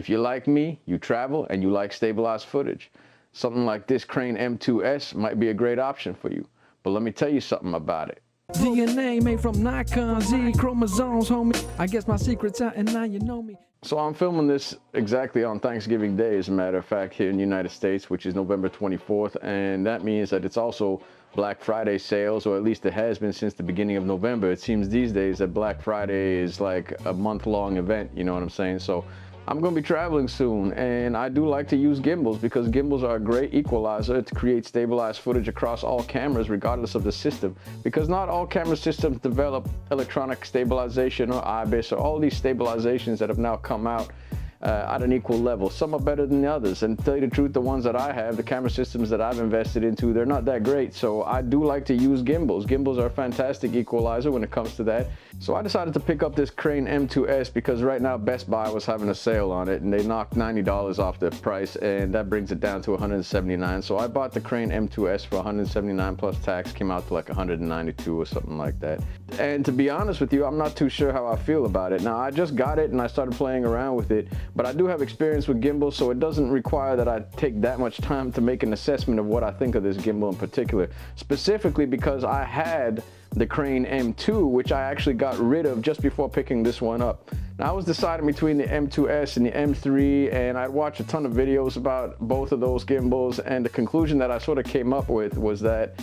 If you like me, you travel, and you like stabilized footage, something like this Crane M2S might be a great option for you. But let me tell you something about it. DNA made from Nikon Z chromosomes, homie. I guess my secret's out and now you know me. So I'm filming this exactly on Thanksgiving Day, as a matter of fact, here in the United States, which is November 24th. And that means that it's also Black Friday sales, or at least it has been since the beginning of November. It seems these days that Black Friday is like a month-long event, you know what I'm saying? So I'm going to be traveling soon, and I do like to use gimbals because gimbals are a great equalizer to create stabilized footage across all cameras regardless of the system, because not all camera systems develop electronic stabilization or IBIS or all these stabilizations that have now come out at an equal level. Some are better than the others, and to tell you the truth, the ones that I have, the camera systems that I've invested into, they're not that great. So I do like to use gimbals. Gimbals are a fantastic equalizer when it comes to that. So I decided to pick up this Crane M2S because right now Best Buy was having a sale on it, and they knocked $90 off the price, and that brings it down to $179. So I bought the Crane M2S for $179 plus tax. Came out to like $192 or something like that. And to be honest with you, I'm not too sure how I feel about it. Now, I just got it and I started playing around with it, but I do have experience with gimbals, so it doesn't require that I take that much time to make an assessment of what I think of this gimbal in particular. Specifically because I had the Crane M2, which I actually got rid of just before picking this one up. Now, I was deciding between the M2S and the M3, and I'd watched a ton of videos about both of those gimbals, and the conclusion that I sort of came up with was that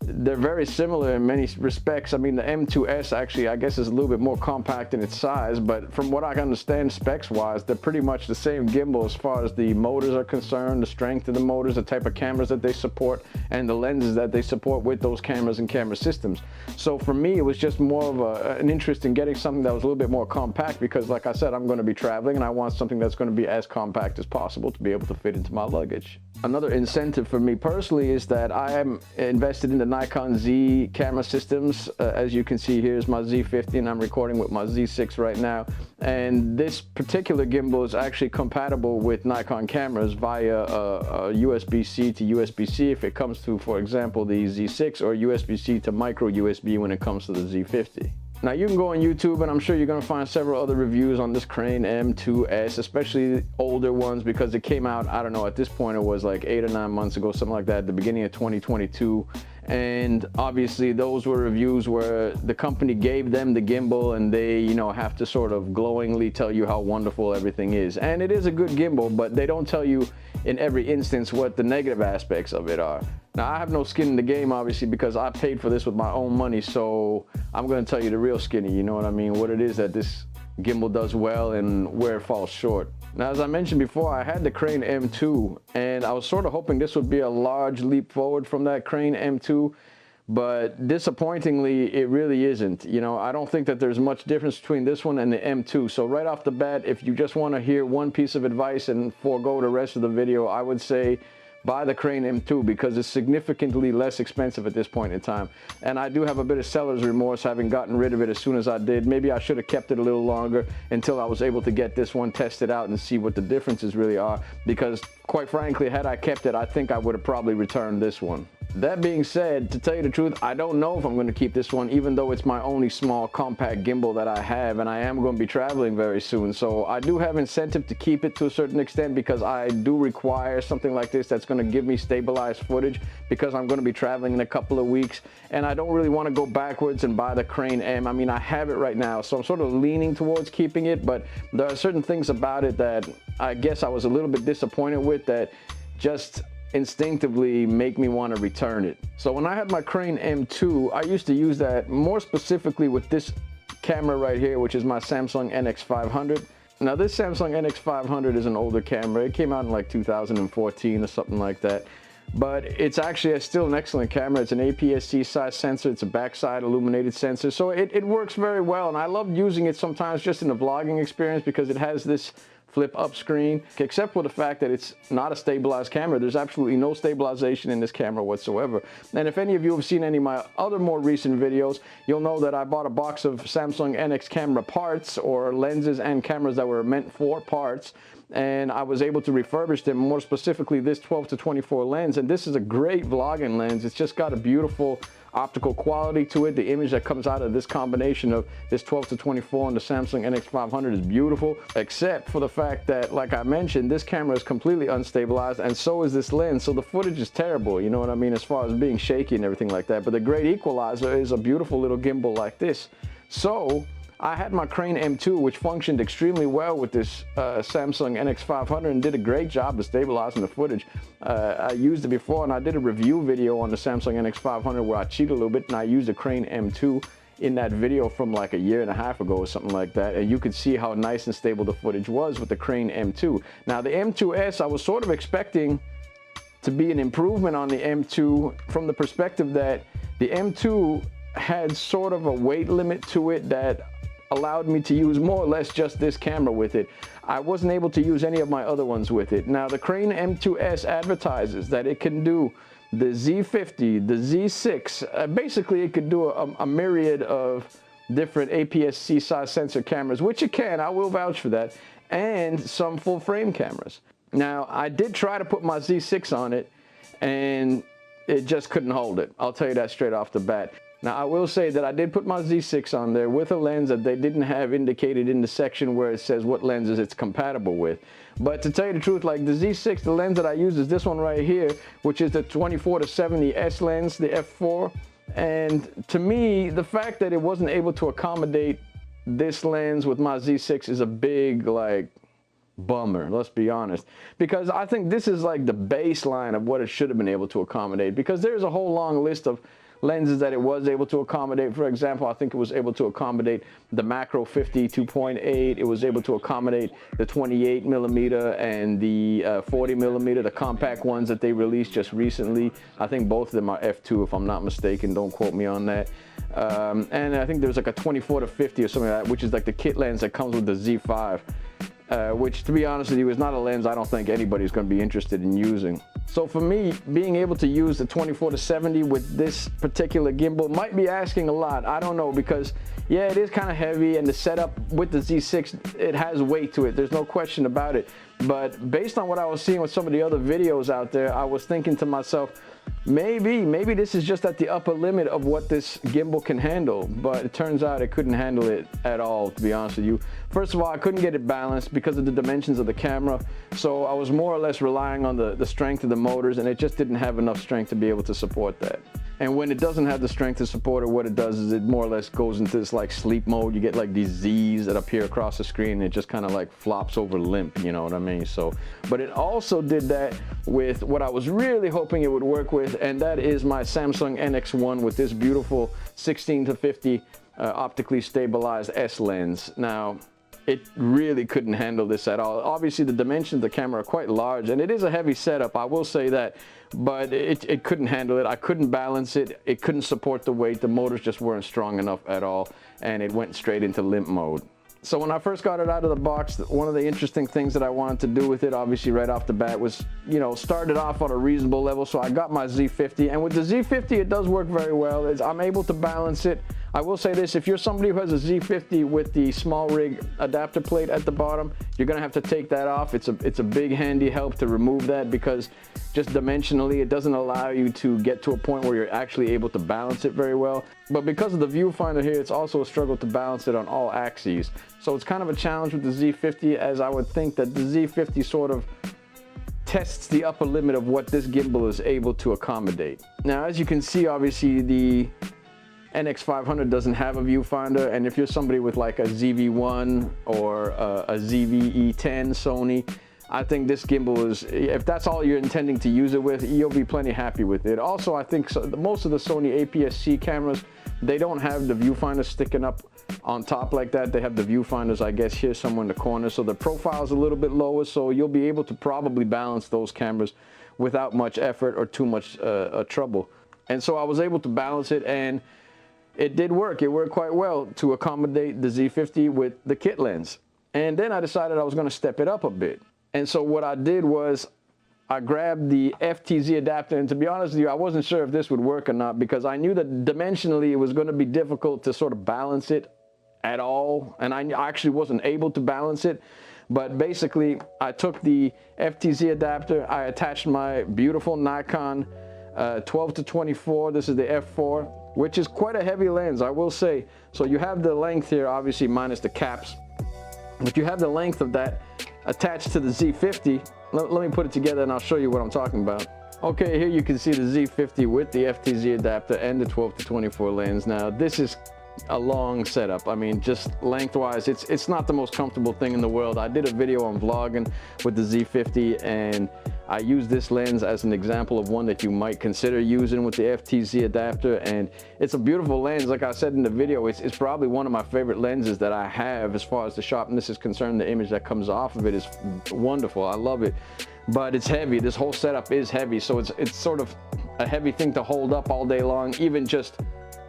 they're very similar in many respects. I mean, the M2S actually, I guess, is a little bit more compact in its size, but from what I can understand specs-wise, they're pretty much the same gimbal as far as the motors are concerned, the strength of the motors, the type of cameras that they support, and the lenses that they support with those cameras and camera systems. So for me, it was just more of an interest in getting something that was a little bit more compact because, like I said, I'm going to be traveling, and I want something that's going to be as compact as possible to be able to fit into my luggage. Another incentive for me personally is that I am invested in the Nikon Z camera systems. As you can see, here's my Z50, and I'm recording with my Z6 right now. And this particular gimbal is actually compatible with Nikon cameras via a USB-C to USB-C if it comes to, for example, the Z6, or USB-C to micro USB when it comes to the Z50. Now, you can go on YouTube, and I'm sure you're going to find several other reviews on this Crane M2S, especially older ones, because it came out, I don't know, at this point it was like 8 or 9 months ago, something like that, at the beginning of 2022. And obviously those were reviews where the company gave them the gimbal, and they, you know, have to sort of glowingly tell you how wonderful everything is. And it is a good gimbal, but they don't tell you in every instance what the negative aspects of it are. Now, I have no skin in the game, obviously, because I paid for this with my own money, so I'm going to tell you the real skinny, you know what I mean, what it is that this gimbal does well and where it falls short. Now, as I mentioned before, I had the Crane M2, and I was sort of hoping this would be a large leap forward from that Crane M2, but disappointingly, it really isn't. You know, I don't think that there's much difference between this one and the M2. So right off the bat, if you just want to hear one piece of advice and forego the rest of the video, I would say buy the Crane M2 because it's significantly less expensive at this point in time. And I do have a bit of seller's remorse having gotten rid of it as soon as I did. Maybe I should have kept it a little longer until I was able to get this one tested out and see what the differences really are, because quite frankly, had I kept it, I think I would have probably returned this one. That being said, to tell you the truth, I don't know if I'm going to keep this one, even though it's my only small compact gimbal that I have, and I am going to be traveling very soon. So I do have incentive to keep it to a certain extent, because I do require something like this that's going to give me stabilized footage, because I'm going to be traveling in a couple of weeks, and I don't really want to go backwards and buy the Crane M. I mean, I have it right now, so I'm sort of leaning towards keeping it, but there are certain things about it that I guess I was a little bit disappointed with that just instinctively make me want to return it. So when I had my Crane M2, I used to use that more specifically with this camera right here, which is my Samsung NX500. Now, this Samsung NX500 is an older camera. It came out in like 2014 or something like that. But it's actually still an excellent camera. It's an APS-C size sensor. It's a backside illuminated sensor. So it works very well. And I love using it sometimes just in the vlogging experience because it has this flip up screen, except for the fact that it's not a stabilized camera. There's absolutely no stabilization in this camera whatsoever. And if any of you have seen any of my other more recent videos, you'll know that I bought a box of Samsung NX camera parts, or lenses and cameras that were meant for parts, and I was able to refurbish them, more specifically this 12 to 24 lens. And this is a great vlogging lens. It's just got a beautiful optical quality to it. The image that comes out of this combination of this 12 to 24 and the Samsung NX500 is beautiful, except for the fact that, like I mentioned, this camera is completely unstabilized, and so is this lens, so the footage is terrible, you know what I mean, as far as being shaky and everything like that. But the great equalizer is a beautiful little gimbal like this. So I had my Crane M2, which functioned extremely well with this Samsung NX500 and did a great job of stabilizing the footage. I used it before, and I did a review video on the Samsung NX500 where I cheated a little bit, and I used a Crane M2 in that video from like a year and a half ago or something like that, and you could see how nice and stable the footage was with the Crane M2. Now the M2S, I was sort of expecting to be an improvement on the M2 from the perspective that the M2 had sort of a weight limit to it that allowed me to use more or less just this camera with it. I wasn't able to use any of my other ones with it. Now the Crane M2S advertises that it can do the Z50, the Z6, basically it could do a myriad of different APS-C size sensor cameras, which it can, I will vouch for that, and some full frame cameras. Now I did try to put my Z6 on it, and it just couldn't hold it. I'll tell you that straight off the bat. Now I will say that I did put my Z6 on there with a lens that they didn't have indicated in the section where it says what lenses it's compatible with. But to tell you the truth, like the Z6, the lens that I use is this one right here, which is the 24 to 70 S lens, the f4. And to me, the fact that it wasn't able to accommodate this lens with my Z6 is a big, like, bummer, let's be honest, because I think this is like the baseline of what it should have been able to accommodate, because there's a whole long list of lenses that it was able to accommodate. For example, I think it was able to accommodate the macro 50 2.8. It was able to accommodate the 28 millimeter and the 40 millimeter, the compact ones that they released just recently. I think both of them are f2 if I'm not mistaken, don't quote me on that. And I think there's like a 24 to 50 or something like that, which is like the kit lens that comes with the Z5. Which, to be honest with you, is not a lens I don't think anybody's going to be interested in using. So for me, being able to use the 24 to 70 with this particular gimbal might be asking a lot. I don't know, because yeah, it is kind of heavy, and the setup with the Z6, it has weight to it. There's no question about it. But based on what I was seeing with some of the other videos out there, I was thinking to myself, maybe this is just at the upper limit of what this gimbal can handle. But it turns out it couldn't handle it at all, to be honest with you. First of all, I couldn't get it balanced because of the dimensions of the camera, so I was more or less relying on the strength of the motors, and it just didn't have enough strength to be able to support that. And when it doesn't have the strength to support it, what it does is it more or less goes into this like sleep mode. You get like these Z's that appear across the screen, and it just kind of like flops over limp, you know what I mean? So, but it also did that with what I was really hoping it would work with, and that is my Samsung NX1 with this beautiful 16 to 50 optically stabilized S lens. Now, it really couldn't handle this at all. Obviously, the dimensions of the camera are quite large, and it is a heavy setup, I will say that, but it couldn't handle it. I couldn't balance it. It couldn't support the weight. The motors just weren't strong enough at all, and it went straight into limp mode. So when I first got it out of the box, one of the interesting things that I wanted to do with it, obviously right off the bat, was, you know, start it off on a reasonable level. So I got my Z50, and with the Z50, it does work very well. I'm able to balance it. I will say this, if you're somebody who has a Z50 with the small rig adapter plate at the bottom, you're gonna have to take that off. It's a big handy help to remove that, because just dimensionally, it doesn't allow you to get to a point where you're actually able to balance it very well. But because of the viewfinder here, it's also a struggle to balance it on all axes. So it's kind of a challenge with the Z50, as I would think that the Z50 sort of tests the upper limit of what this gimbal is able to accommodate. Now, as you can see, obviously the NX500 doesn't have a viewfinder, and if you're somebody with like a ZV-1 or a ZV-E10 Sony, I think this gimbal is, if that's all you're intending to use it with, you'll be plenty happy with it. Also, I think most of the Sony APS-C cameras, they don't have the viewfinder sticking up on top like that. They have the viewfinders, I guess, here somewhere in the corner, so the profile is a little bit lower, so you'll be able to probably balance those cameras without much effort or too much trouble. And so I was able to balance it, and it did work. It worked quite well to accommodate the Z50 with the kit lens. And then I decided I was going to step it up a bit. And so what I did was I grabbed the FTZ adapter, and to be honest with you, I wasn't sure if this would work or not, because I knew that dimensionally it was going to be difficult to sort of balance it at all, and I actually wasn't able to balance it. But basically, I took the FTZ adapter, I attached my beautiful Nikon 12 to 24, this is the f4, which is quite a heavy lens, I will say. So you have the length here, obviously minus the caps, but you have the length of that attached to the Z50. Let me put it together and I'll show you what I'm talking about. Okay, here you can see the Z50 with the FTZ adapter and the 12-24 lens. Now this is a long setup. I mean, just lengthwise, it's not the most comfortable thing in the world. I did a video on vlogging with the Z50 and I used this lens as an example of one that you might consider using with the FTZ adapter, and it's a beautiful lens. Like I said in the video, it's probably one of my favorite lenses that I have as far as the sharpness is concerned. The image that comes off of it is wonderful. I love it, but it's heavy. This whole setup is heavy, so it's sort of a heavy thing to hold up all day long, even just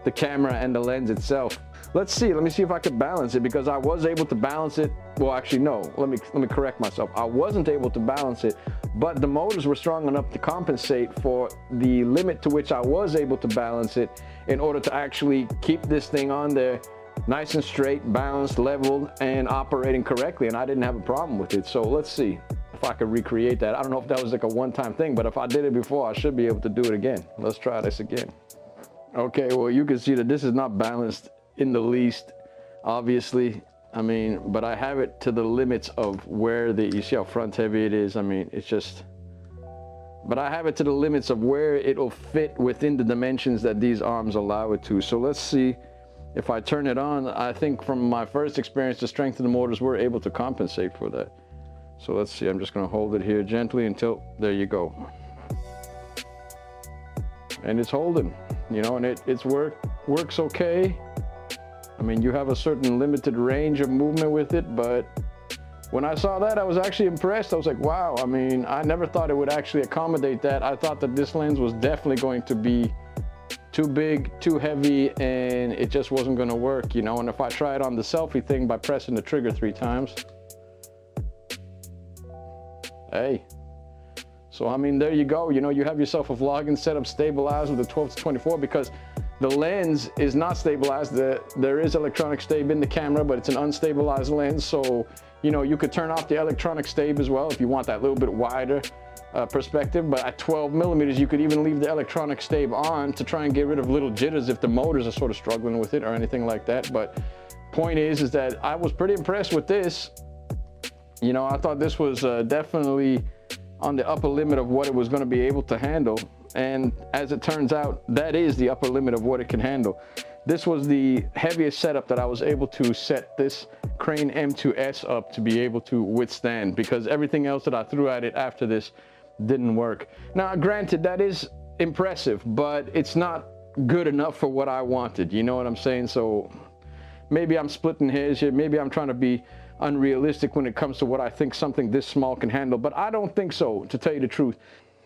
the camera and the lens itself. Let me see if I could balance it, because I was able to balance it. Well, actually, no, let me correct myself. I wasn't able to balance it, but the motors were strong enough to compensate for the limit to which I was able to balance it in order to actually keep this thing on there nice and straight, balanced, leveled, and operating correctly, and I didn't have a problem with it. So let's see if I could recreate that. I don't know if that was like a one-time thing, but if I did it before, I should be able to do it again. Let's try this again. Okay, well, you can see that this is not balanced in the least, obviously. I mean, but I have it to the limits of where you see how front heavy it is. I mean, it's just, but I have it to the limits of where it'll fit within the dimensions that these arms allow it to. So let's see if I turn it on. I think from my first experience, the strength of the motors were able to compensate for that. So let's see, I'm just gonna hold it here gently until, there you go. And it's holding, you know, and it's works okay. I mean, you have a certain limited range of movement with it, but when I saw that, I was actually impressed. I was like, wow, I mean, I never thought it would actually accommodate that. I thought that this lens was definitely going to be too big, too heavy, and it just wasn't gonna work, you know. And if I try it on the selfie thing by pressing the trigger 3 times, hey. So, I mean, there you go. You know, you have yourself a vlogging setup stabilized with a 12-24, because the lens is not stabilized. There is electronic stabilization in the camera, but it's an unstabilized lens. So, you know, you could turn off the electronic stabilization as well if you want that little bit wider perspective. But at 12 millimeters, you could even leave the electronic stabilization on to try and get rid of little jitters if the motors are sort of struggling with it or anything like that. But point is that I was pretty impressed with this. You know, I thought this was definitely on the upper limit of what it was going to be able to handle, and as it turns out, that is the upper limit of what it can handle. This was the heaviest setup that I was able to set this Crane M2S up to be able to withstand, because everything else that I threw at it after this didn't work. Now, granted, that is impressive, but it's not good enough for what I wanted, you know what I'm saying? So maybe I'm splitting hairs here, maybe I'm trying to be unrealistic when it comes to what I think something this small can handle, but I don't think so, to tell you the truth.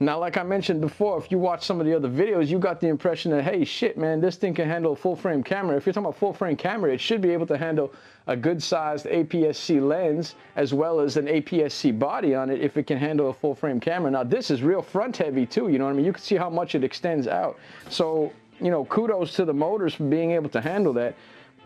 Now, like I mentioned before, if you watch some of the other videos, you got the impression that, hey, shit, man, this thing can handle a full frame camera. If you're talking about full frame camera, it should be able to handle a good sized APS-C lens as well as an APS-C body on it if it can handle a full frame camera. Now, this is real front heavy too, you know what I mean? You can see how much it extends out. So, you know, kudos to the motors for being able to handle that.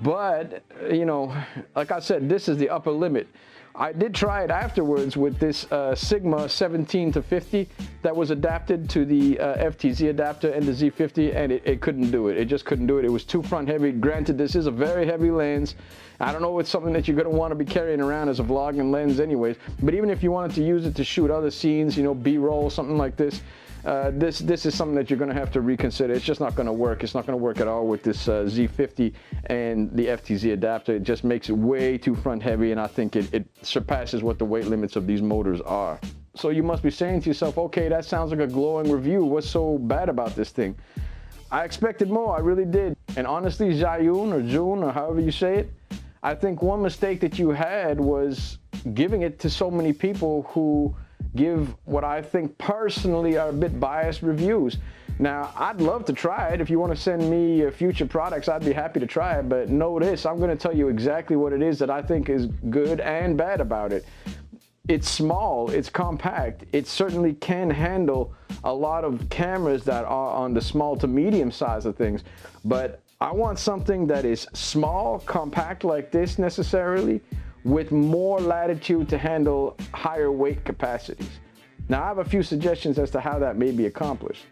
But, you know, like I said, this is the upper limit. I did try it afterwards with this Sigma 17-50 that was adapted to the FTZ adapter and the Z50, and it couldn't do it. It just couldn't do it. It was too front heavy. Granted, this is a very heavy lens. I don't know if it's something that you're going to want to be carrying around as a vlogging lens anyways, but even if you wanted to use it to shoot other scenes, you know, B-roll, something like this, this is something that you're going to have to reconsider. It's just not going to work. It's not going to work at all with this Z50 and the FTZ adapter. It just makes it way too front heavy, and I think it surpasses what the weight limits of these motors are. So you must be saying to yourself, okay, that sounds like a glowing review. What's so bad about this thing? I expected more, I really did. And honestly, Zhiyun or June or however you say it, I think one mistake that you had was giving it to so many people who give what I think personally are a bit biased reviews. Now, I'd love to try it. If you want to send me future products, I'd be happy to try it. But know this, I'm going to tell you exactly what it is that I think is good and bad about it. It's small, it's compact. It certainly can handle a lot of cameras that are on the small to medium size of things. But I want something that is small, compact like this necessarily, with more latitude to handle higher weight capacities. Now, I have a few suggestions as to how that may be accomplished.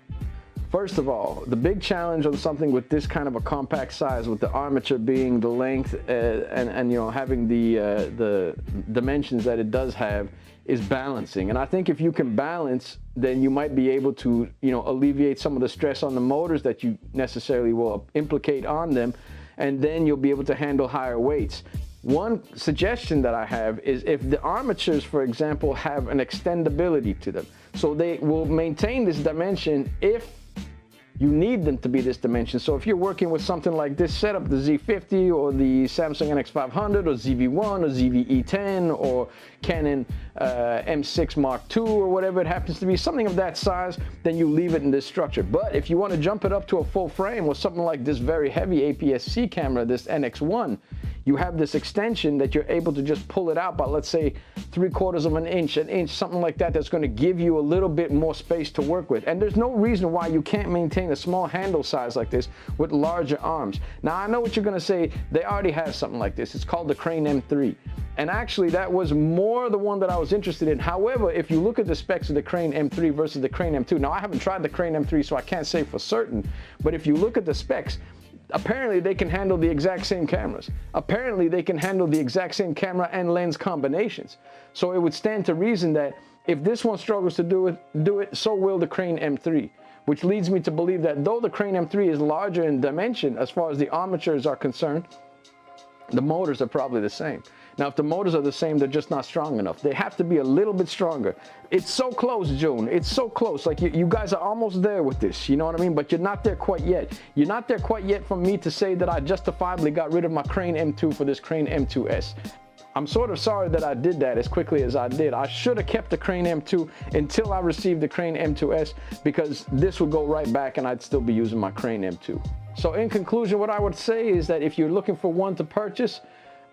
First of all, the big challenge on something with this kind of a compact size, with the armature being the length and you know, having the dimensions that it does have, is balancing. And I think if you can balance, then you might be able to, you know, alleviate some of the stress on the motors that you necessarily will implicate on them, and then you'll be able to handle higher weights. One suggestion that I have is if the armatures, for example, have an extendability to them, so they will maintain this dimension if you need them to be this dimension. So if you're working with something like this setup, the Z50 or the Samsung NX500 or ZV-1 or ZV-E10 or Canon M6 Mark II or whatever it happens to be, something of that size, then you leave it in this structure. But if you want to jump it up to a full frame or something like this very heavy APS-C camera, this NX1, you have this extension that you're able to just pull it out by, let's say, 3/4 of an inch, something like that, that's going to give you a little bit more space to work with. And there's no reason why you can't maintain a small handle size like this with larger arms. Now, I know what you're going to say. They already have something like this. It's called the Crane M3. And actually, that was more the one that I was interested in. However, if you look at the specs of the Crane M3 versus the Crane M2, now I haven't tried the Crane M3, so I can't say for certain, but if you look at the specs, apparently they can handle the exact same cameras. Apparently they can handle the exact same camera and lens combinations. So it would stand to reason that if this one struggles to do it, so will the Crane M3. Which leads me to believe that though the Crane M3 is larger in dimension as far as the armatures are concerned, the motors are probably the same. Now, if the motors are the same, they're just not strong enough. They have to be a little bit stronger. It's so close, June. It's so close. Like you guys are almost there with this, you know what I mean? But you're not there quite yet. You're not there quite yet for me to say that I justifiably got rid of my Crane M2 for this Crane M2S. I'm sort of sorry that I did that as quickly as I did. I should have kept the Crane M2 until I received the Crane M2S, because this would go right back and I'd still be using my Crane M2. So in conclusion, what I would say is that if you're looking for one to purchase,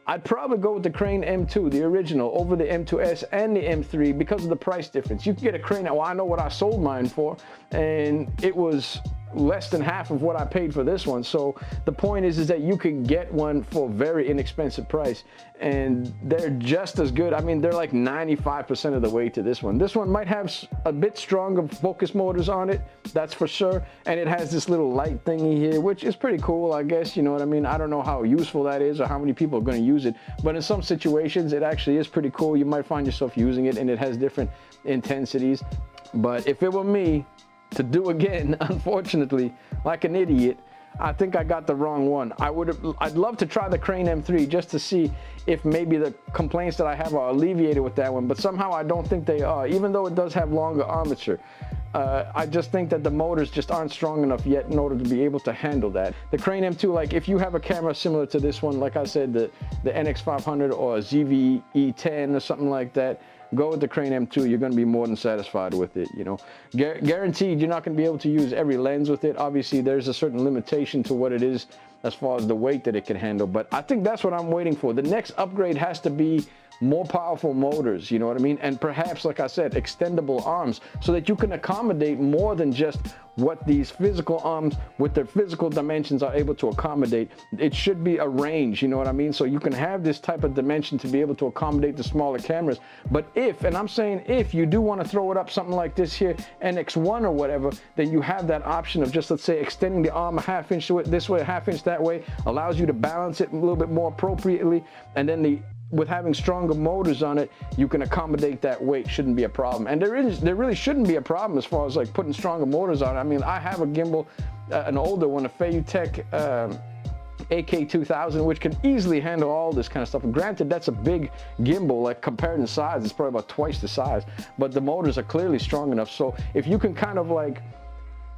I'd probably go with the Crane M2, the original, over the M2S and the M3 because of the price difference. You can get a Crane, well, I know what I sold mine for, and it was less than half of what I paid for this one. So the point is that you can get one for a very inexpensive price, and they're just as good. I mean, they're like 95% of the way to this one. This one might have a bit stronger focus motors on it, that's for sure. And it has this little light thingy here, which is pretty cool, I guess. You know what I mean? I don't know how useful that is or how many people are going to use it, but in some situations, it actually is pretty cool. You might find yourself using it, and it has different intensities. But if it were me to do again, unfortunately, like an idiot, I think I got the wrong one. I'd love to try the Crane M3 just to see if maybe the complaints that I have are alleviated with that one, but somehow I don't think they are, even though it does have longer armature. I just think that the motors just aren't strong enough yet in order to be able to handle that. The Crane M2, like if you have a camera similar to this one, like I said, the NX500 or a ZV-E10 or something like that, go with the Crane M2. You're going to be more than satisfied with it, you know. Guaranteed you're not going to be able to use every lens with it. Obviously, there's a certain limitation to what it is as far as the weight that it can handle, but I think that's what I'm waiting for. The next upgrade has to be more powerful motors, you know what I mean? And perhaps, like I said, extendable arms so that you can accommodate more than just what these physical arms with their physical dimensions are able to accommodate. It should be a range, you know what I mean? So you can have this type of dimension to be able to accommodate the smaller cameras. But if, and I'm saying if you do want to throw it up something like this here, NX1 or whatever, then you have that option of just, let's say, extending the arm a ½ inch to it this way, a ½ inch that way, allows you to balance it a little bit more appropriately. And then with having stronger motors on it, you can accommodate that weight. Shouldn't be a problem. And there really shouldn't be a problem as far as like putting stronger motors on it. I mean, I have a gimbal, an older one, a Feiyutech AK2000, which can easily handle all this kind of stuff. And granted, that's a big gimbal, like compared in size, it's probably about twice the size, but the motors are clearly strong enough. So if you can kind of like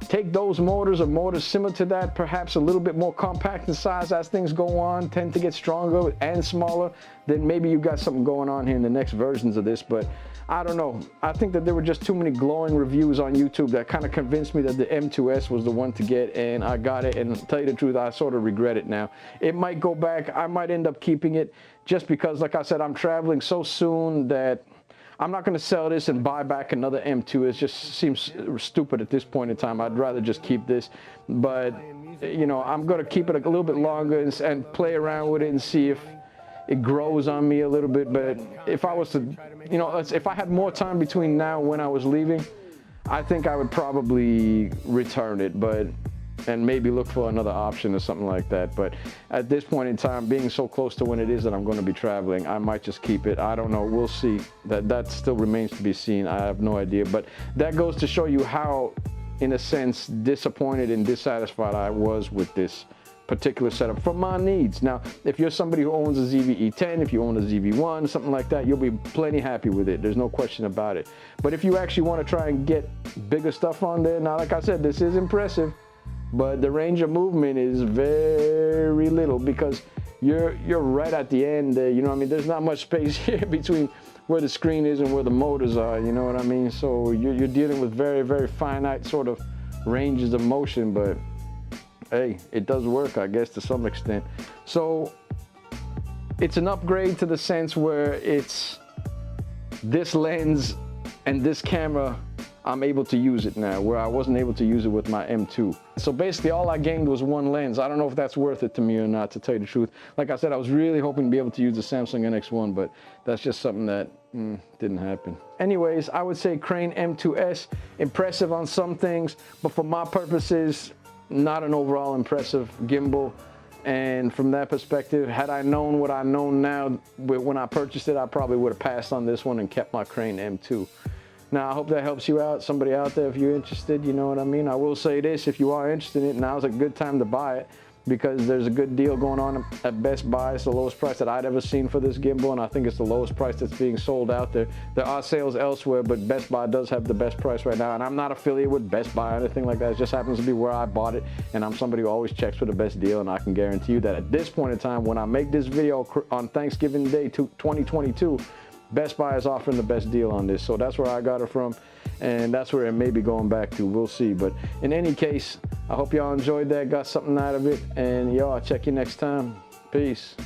take those motors or motors similar to that, perhaps a little bit more compact in size as things go on, tend to get stronger and smaller, then maybe you got something going on here in the next versions of this. But I don't know. I think that there were just too many glowing reviews on YouTube that kind of convinced me that the M2S was the one to get, and I got it. And to tell you the truth, I sort of regret it now. It might go back. I might end up keeping it just because, like I said, I'm traveling so soon that I'm not going to sell this and buy back another M2. It just seems stupid at this point in time. I'd rather just keep this. But, you know, I'm going to keep it a little bit longer and play around with it and see if it grows on me a little bit. But if I was to, you know, if I had more time between now and when I was leaving, I think I would probably return it, and maybe look for another option or something like that. But at this point in time, being so close to when it is that I'm going to be traveling, I might just keep it. I don't know. We'll see. That still remains to be seen. I have no idea. But that goes to show you how, in a sense, disappointed and dissatisfied I was with this particular setup for my needs. Now, if you're somebody who owns a ZV-E10, if you own a ZV-1, something like that, you'll be plenty happy with it. There's no question about it. But if you actually want to try and get bigger stuff on there, now, like I said, this is impressive, but the range of movement is very little because you're right at the end there. You know what I mean? There's not much space here between where the screen is and where the motors are. You know what I mean? So you're dealing with very, very finite sort of ranges of motion, but hey, it does work, I guess, to some extent. So it's an upgrade to the sense where it's this lens and this camera, I'm able to use it now, where I wasn't able to use it with my M2. So basically all I gained was one lens. I don't know if that's worth it to me or not, to tell you the truth. Like I said, I was really hoping to be able to use the Samsung NX1, but that's just something that didn't happen. Anyways, I would say Crane M2S, impressive on some things, but for my purposes, not an overall impressive gimbal. And from that perspective, had I known what I know now when I purchased it, I probably would have passed on this one and kept my Crane M2. Now, I hope that helps you out, somebody out there, if you're interested, you know what I mean? I will say this, if you are interested in it, now's a good time to buy it because there's a good deal going on at Best Buy. It's the lowest price that I'd ever seen for this gimbal, and I think it's the lowest price that's being sold out there. There are sales elsewhere, but Best Buy does have the best price right now, and I'm not affiliated with Best Buy or anything like that. It just happens to be where I bought it, and I'm somebody who always checks for the best deal, and I can guarantee you that at this point in time, when I make this video on Thanksgiving Day 2022, Best Buy is offering the best deal on this. So that's where I got it from, and that's where it may be going back to. We'll see. But in any case, I hope y'all enjoyed that, got something out of it, and y'all, I'll check you next time. Peace.